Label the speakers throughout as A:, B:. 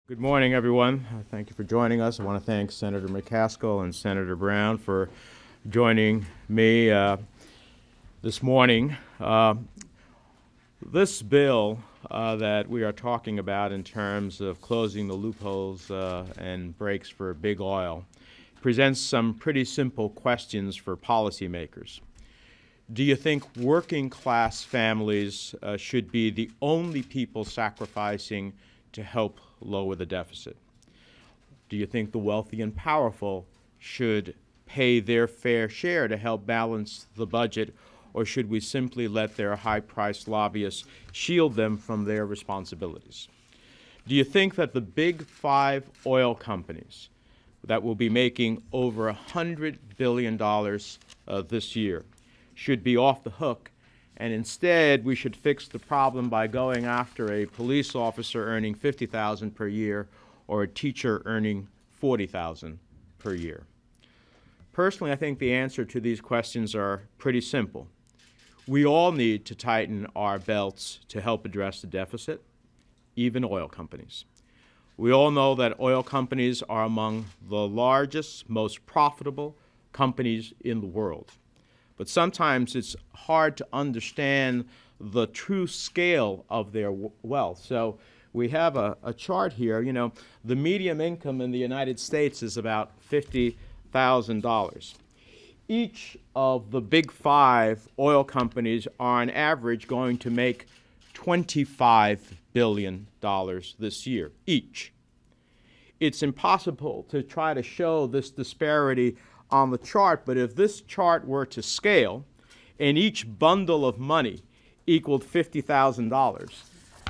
A: Good morning, everyone. Thank you for joining us. I want to thank Senator McCaskill and Senator Brown for joining me this morning. This bill that we are talking about in terms of closing the loopholes and breaks for big oil presents some pretty simple questions for policymakers. Do you think working class families should be the only people sacrificing to help lower the deficit? Do you think the wealthy and powerful should pay their fair share to help balance the budget, or should we simply let their high-priced lobbyists shield them from their responsibilities? Do you think that the big five oil companies that will be making over $100 billion this year should be off the hook, and instead we should fix the problem by going after a police officer earning $50,000 per year or a teacher earning $40,000 per year? Personally, I think the answer to these questions are pretty simple. We all need to tighten our belts to help address the deficit, even oil companies. We all know that oil companies are among the largest, most profitable companies in the world. But sometimes it's hard to understand the true scale of their wealth. So we have a chart here. You know, the median income in the United States is about $50,000. Each of the big five oil companies are on average going to make $25 billion this year, each. It's impossible to try to show this disparity on the chart, but if this chart were to scale and each bundle of money equaled $50,000,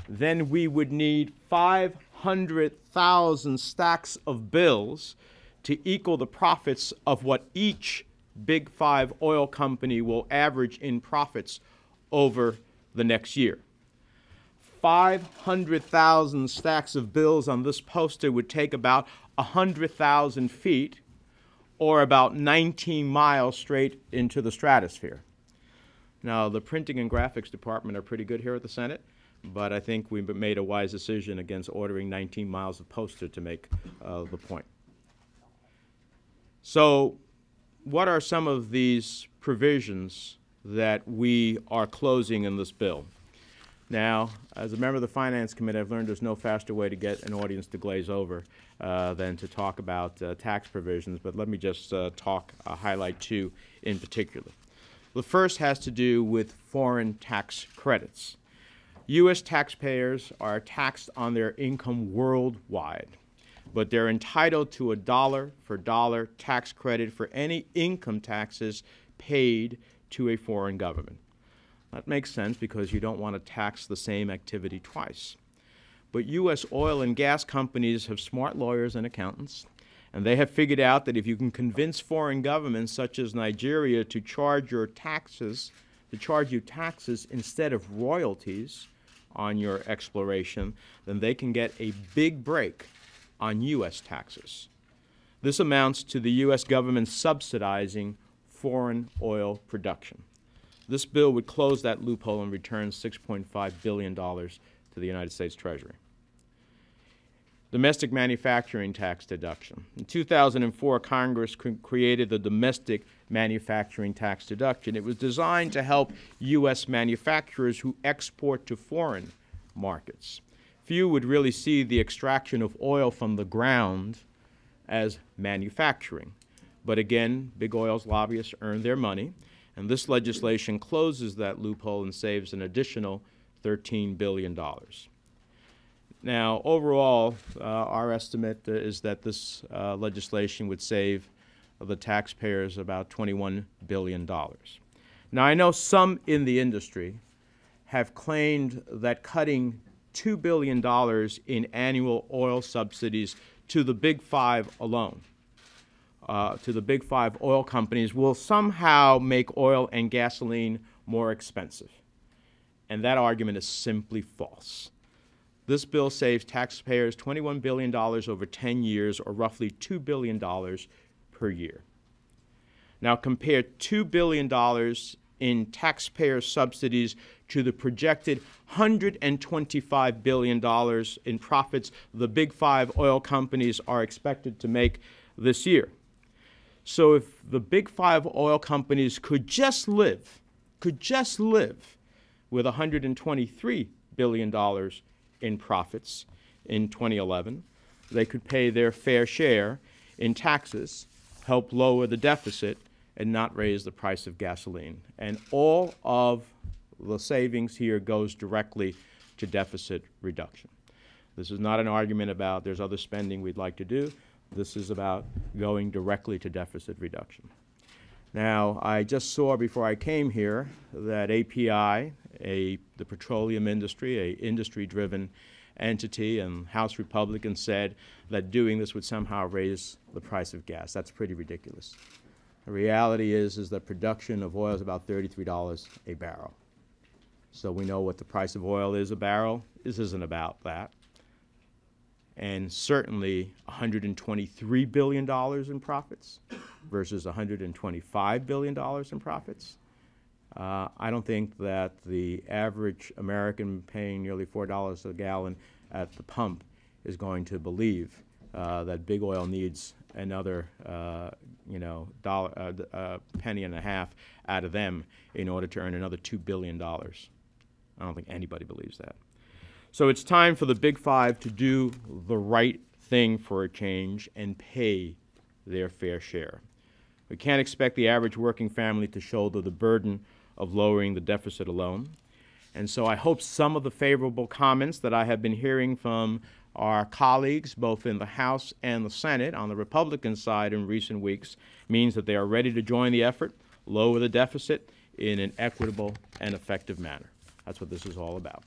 A: then we would need 500,000 stacks of bills to equal the profits of what each big five oil company will average in profits over the next year. 500,000 stacks of bills on this poster would take about 100,000 feet, or about 19 miles straight into the stratosphere. Now, the printing and graphics department are pretty good here at the Senate, but I think we made a wise decision against ordering 19 miles of poster to make the point. So, what are some of these provisions that we are closing in this bill? Now, as a member of the Finance Committee, I've learned there's no faster way to get an audience to glaze over than to talk about tax provisions, but let me just highlight two in particular. The first has to do with foreign tax credits. U.S. taxpayers are taxed on their income worldwide, but they're entitled to a dollar-for-dollar tax credit for any income taxes paid to a foreign government. That makes sense because you don't want to tax the same activity twice. But U.S. oil and gas companies have smart lawyers and accountants, and they have figured out that if you can convince foreign governments such as Nigeria to charge you taxes instead of royalties on your exploration, then they can get a big break on U.S. taxes. This amounts to the U.S. government subsidizing foreign oil production. This bill would close that loophole and return $6.5 billion to the United States Treasury. Domestic manufacturing tax deduction. In 2004, Congress created the domestic manufacturing tax deduction. It was designed to help U.S. manufacturers who export to foreign markets. Few would really see the extraction of oil from the ground as manufacturing. But again, big oil's lobbyists earn their money, and this legislation closes that loophole and saves an additional $13 billion. Now, overall, our estimate is that this legislation would save the taxpayers about $21 billion. Now, I know some in the industry have claimed that cutting $2 billion in annual oil subsidies to the big five alone, to the big five oil companies, will somehow make oil and gasoline more expensive. And that argument is simply false. This bill saves taxpayers $21 billion over 10 years, or roughly $2 billion per year. Now compare $2 billion in taxpayer subsidies to the projected $125 billion in profits the big five oil companies are expected to make this year. So if the big five oil companies could just live with $123 billion in profits in 2011, they could pay their fair share in taxes, help lower the deficit, and not raise the price of gasoline. And all of the savings here goes directly to deficit reduction. This is not an argument about there's other spending we'd like to do. This is about going directly to deficit reduction. Now, I just saw before I came here that API, the petroleum industry, an industry-driven entity, and House Republicans said that doing this would somehow raise the price of gas. That's pretty ridiculous. The reality is that production of oil is about $33 a barrel. So we know what the price of oil is a barrel. This isn't about that. And certainly $123 billion in profits versus $125 billion in profits. I don't think that the average American paying nearly $4 a gallon at the pump is going to believe that big oil needs another penny and a half out of them in order to earn another $2 billion. I don't think anybody believes that. So it's time for the big five to do the right thing for a change and pay their fair share. We can't expect the average working family to shoulder the burden of lowering the deficit alone. And so I hope some of the favorable comments that I have been hearing from our colleagues, both in the House and the Senate, on the Republican side in recent weeks, means that they are ready to join the effort, lower the deficit in an equitable and effective manner. That's what this is all about.